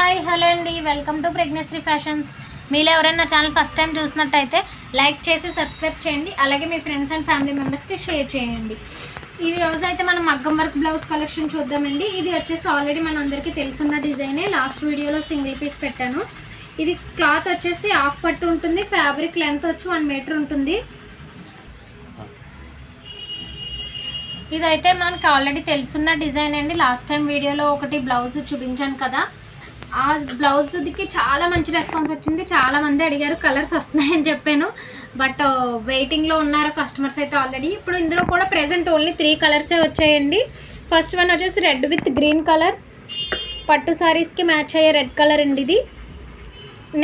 Hi hello అండి, welcome to pregnancy fashions. మీరు ఎవరైనా నా ఛానల్ ఫస్ట్ టైం చూసినట్టయితే లైక్ చేసి సబ్స్క్రైబ్ చేయండి. అలాగే మీ ఫ్రెండ్స్ అండ్ ఫ్యామిలీ మెంబర్స్కి షేర్ చేయండి. ఈ రోజు అయితే మనం మగ్గం వర్క్ బ్లౌజ్ కలెక్షన్ చూద్దామండి. ఇది వచ్చేసి ఆల్రెడీ మన అందరికీ తెలుసున్న డిజైనే. లాస్ట్ వీడియోలో సింగిల్ పీస్ పెట్టాను. ఇది క్లాత్ వచ్చేసి హాఫ్ పట్టు ఉంటుంది. ఫ్యాబ్రిక్ లెంత్ వచ్చి 1 మీటర్ ఉంటుంది. ఇదైతే మనకి ఆల్రెడీ తెలుసున్న డిజైన్ అండి. లాస్ట్ టైం వీడియోలో ఒకటి బ్లౌజ్ చూపించాను కదా, ఆ బ్లౌజ్కి చాలా మంచి రెస్పాన్స్ వచ్చింది. చాలామంది అడిగారు, కలర్స్ వస్తున్నాయని చెప్పాను. బట్ వెయిటింగ్లో ఉన్నారు కస్టమర్స్ అయితే ఆల్రెడీ. ఇప్పుడు ఇందులో కూడా ప్రెజెంట్ ఓన్లీ 3 కలర్సే వచ్చాయండి. ఫస్ట్ వన్ వచ్చేసి రెడ్ విత్ గ్రీన్ కలర్, పట్టు సారీస్కి మ్యాచ్ అయ్యే రెడ్ కలర్ అండి. ఇది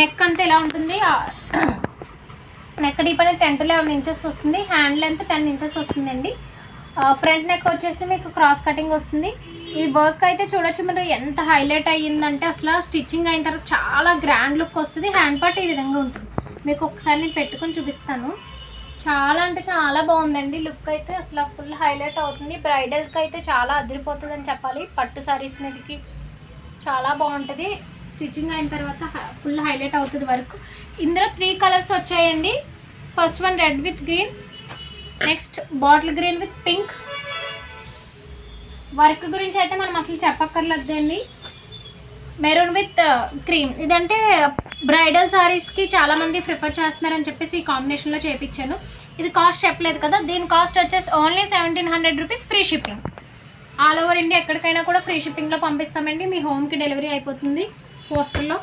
నెక్ అంతా ఇలా ఉంటుంది. నెక్ డీప్ అనేది 10 to 11 ఇంచెస్ వస్తుంది. హ్యాండ్ లెంత్ 10 ఇంచెస్ వస్తుందండి. ఫ్రంట్ నెక్ వచ్చేసి మీకు క్రాస్ కటింగ్ వస్తుంది. ఈ వర్క్ అయితే చూడొచ్చు మీరు ఎంత హైలైట్ అయ్యిందంటే అసలు స్టిచ్చింగ్ అయిన తర్వాత చాలా గ్రాండ్ లుక్ వస్తుంది. హ్యాండ్ పార్ట్ ఈ విధంగా ఉంటుంది. మీకు ఒకసారి నేను పెట్టుకొని చూపిస్తాను. చాలా అంటే చాలా బాగుందండి. లుక్ అయితే అసలు ఫుల్ హైలైట్ అవుతుంది. బ్రైడల్కి అయితే చాలా అదిరిపోతుంది అని చెప్పాలి. పట్టు సారీస్ మీదకి చాలా బాగుంటుంది. స్టిచ్చింగ్ అయిన తర్వాత ఫుల్ హైలైట్ అవుతుంది వర్క్. ఇందులో 3 కలర్స్ వచ్చాయండి. First one red with green, next bottle green with pink. Work గురించి అయితే మనం అసలు చెప్పక్కర్లేదండి. Maroon with cream. ఇదంటే బ్రైడల్ సారీస్కి చాలామంది ప్రిఫర్ చేస్తున్నారని చెప్పేసి ఈ కాంబినేషన్లో చేయించాను. ఇది కాస్ట్ చెప్పలేదు కదా, దీని కాస్ట్ వచ్చేసి only 1700 rupees. Free shipping. All over India ఎక్కడికైనా కూడా ఫ్రీ షిప్పింగ్లో పంపిస్తామండి. మీ హోమ్కి డెలివరీ అయిపోతుంది పోస్టల్లో.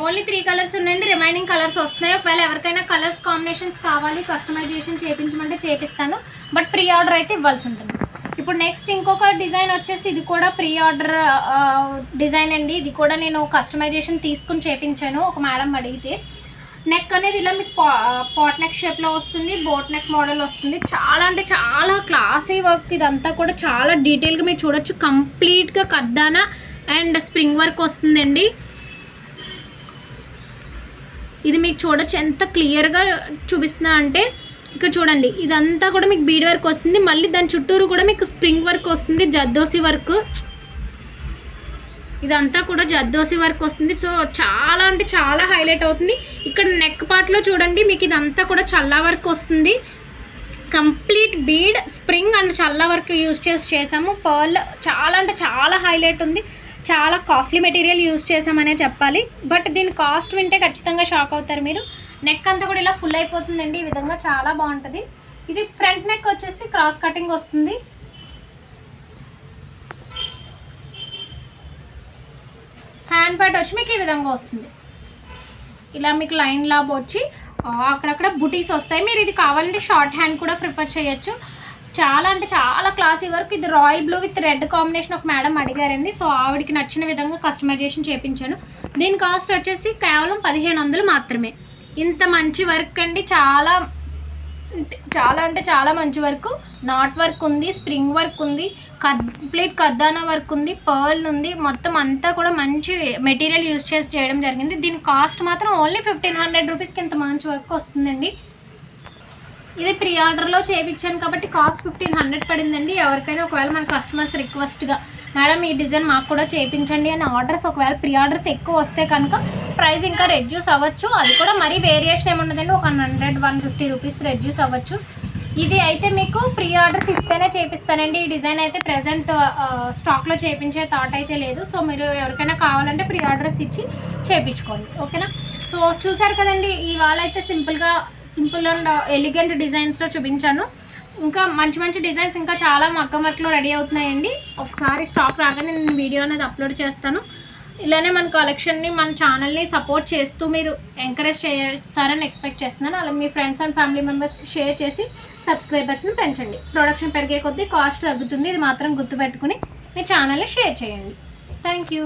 ఓన్లీ 3 కలర్స్ ఉన్నాయండి. రిమైనింగ్ కలర్స్ వస్తున్నాయి. ఒకవేళ ఎవరికైనా కలర్స్ కాంబినేషన్స్ కావాలి, కస్టమైజేషన్ చేయించమంటే చేపిస్తాను. బట్ ప్రీ ఆర్డర్ అయితే ఇవ్వాల్సి ఉంటుంది. ఇప్పుడు నెక్స్ట్ ఇంకొక డిజైన్ వచ్చేసి ఇది కూడా ప్రీ ఆర్డర్ డిజైన్ అండి. ఇది కూడా నేను కస్టమైజేషన్ తీసుకుని చేయించాను ఒక మేడం అడిగితే. నెక్ అనేది ఇలా మీకు పాట్ నెక్ షేప్లో వస్తుంది. బోట్ నెక్ మోడల్ వస్తుంది. చాలా అంటే చాలా క్లాసీ వర్క్. ఇదంతా కూడా చాలా డీటెయిల్గా మీరు చూడొచ్చు. కంప్లీట్గా కర్దానా అండ్ స్ప్రింగ్ వర్క్ వస్తుందండి. ఇది మీకు చూడొచ్చు ఎంత క్లియర్గా చూపిస్తున్నా అంటే. ఇక్కడ చూడండి, ఇదంతా కూడా మీకు బీడ్ వర్క్ వస్తుంది. మళ్ళీ దాని చుట్టూరు కూడా మీకు స్ప్రింగ్ వర్క్ వస్తుంది. జద్దోసి వర్క్, ఇదంతా కూడా జద్దోసి వర్క్ వస్తుంది. సో చాలా అంటే చాలా హైలైట్ అవుతుంది. ఇక్కడ నెక్ పార్ట్లో చూడండి, మీకు ఇదంతా కూడా చల్లా వర్క్ వస్తుంది. Complete bead, spring and Challa work use చేసాము. పర్ల్ చాలా అంటే చాలా హైలైట్ ఉంది. చాలా కాస్ట్లీ మెటీరియల్ యూజ్ చేసామనే చెప్పాలి. బట్ దీని కాస్ట్ వింటే ఖచ్చితంగా షాక్ అవుతారు మీరు. నెక్ అంతా కూడా ఇలా ఫుల్ అయిపోతుందండి. ఈ విధంగా చాలా బాగుంటుంది. ఇది ఫ్రంట్ నెక్ వచ్చేసి క్రాస్ కటింగ్ వస్తుంది. హ్యాండ్ పార్ట్ వచ్చి మీకు ఈ విధంగా వస్తుంది. ఇలా మీకు లైన్ లాబ్ వచ్చి అక్కడక్కడ బుటీస్ వస్తాయి. మీరు ఇది కావాలంటే షార్ట్ హ్యాండ్ కూడా ప్రిఫర్ చేయొచ్చు. చాలా అంటే చాలా క్లాసీ వర్క్. ఇది royal blue with red combination ఒక మేడం అడిగారండి. సో ఆవిడకి నచ్చిన విధంగా కస్టమైజేషన్ చేయించాను. దీని కాస్ట్ వచ్చేసి కేవలం 1500 మాత్రమే. ఇంత మంచి వర్క్ అండి. చాలా చాలా అంటే చాలా మంచి వర్క్. నాట్ వర్క్ ఉంది, స్ప్రింగ్ వర్క్ ఉంది, కంప్లీట్ కర్దానా వర్క్ ఉంది, పర్ల్ ఉంది. మొత్తం అంతా కూడా మంచి మెటీరియల్ యూజ్ చేసి చేయడం జరిగింది. దీని కాస్ట్ మాత్రం ఓన్లీ 1500 రూపీస్కి ఇంత మంచి వర్క్ వస్తుందండి. ఇది ప్రీ ఆర్డర్లో చేయించాను కాబట్టి కాస్ట్ 1500 పడిందండి. ఎవరికైనా ఒకవేళ మన కస్టమర్స్ రిక్వెస్ట్గా మేడం ఈ డిజైన్ మాకు కూడా చేయించండి అని ఆర్డర్స్ ఒకవేళ ప్రీ ఆర్డర్స్ ఎక్కువ వస్తే కనుక ప్రైస్ ఇంకా రెడ్యూస్ అవ్వచ్చు. అది కూడా మరీ వేరియేషన్ ఏముండదండి. ఒక 100-150 రూపీస్ రెడ్యూస్ అవ్వచ్చు. ఇది అయితే మీకు ప్రీ ఆర్డర్స్ ఇస్తేనే చేపిస్తానండి. ఈ డిజైన్ అయితే ప్రెజెంట్ స్టాక్లో చేయించే థాట్ అయితే లేదు. సో మీరు ఎవరికైనా కావాలంటే ప్రీ ఆర్డర్స్ ఇచ్చి చేయించుకోండి, ఓకేనా. సో చూసారు కదండి, ఇవాళ అయితే సింపుల్ అండ్ ఎలిగెంట్ డిజైన్స్లో చూపించాను. ఇంకా మంచి మంచి డిజైన్స్ ఇంకా చాలా మగ్గం వర్క్లో రెడీ అవుతున్నాయండి. ఒకసారి స్టాక్ రాగానే నేను వీడియో అనేది అప్లోడ్ చేస్తాను. ఇలానే మన కలెక్షన్ని మన ఛానల్ని సపోర్ట్ చేస్తూ మీరు ఎంకరేజ్ చేస్తారని ఎక్స్పెక్ట్ చేస్తున్నాను. అలా మీ ఫ్రెండ్స్ అండ్ ఫ్యామిలీ మెంబర్స్కి షేర్ చేసి సబ్స్క్రైబర్స్ని పెంచండి. ప్రొడక్షన్ పెరిగే కొద్దీ కాస్ట్ తగ్గుతుంది. ఇది మాత్రం గుర్తుపెట్టుకుని మీ ఛానల్ని షేర్ చేయండి. Thank you.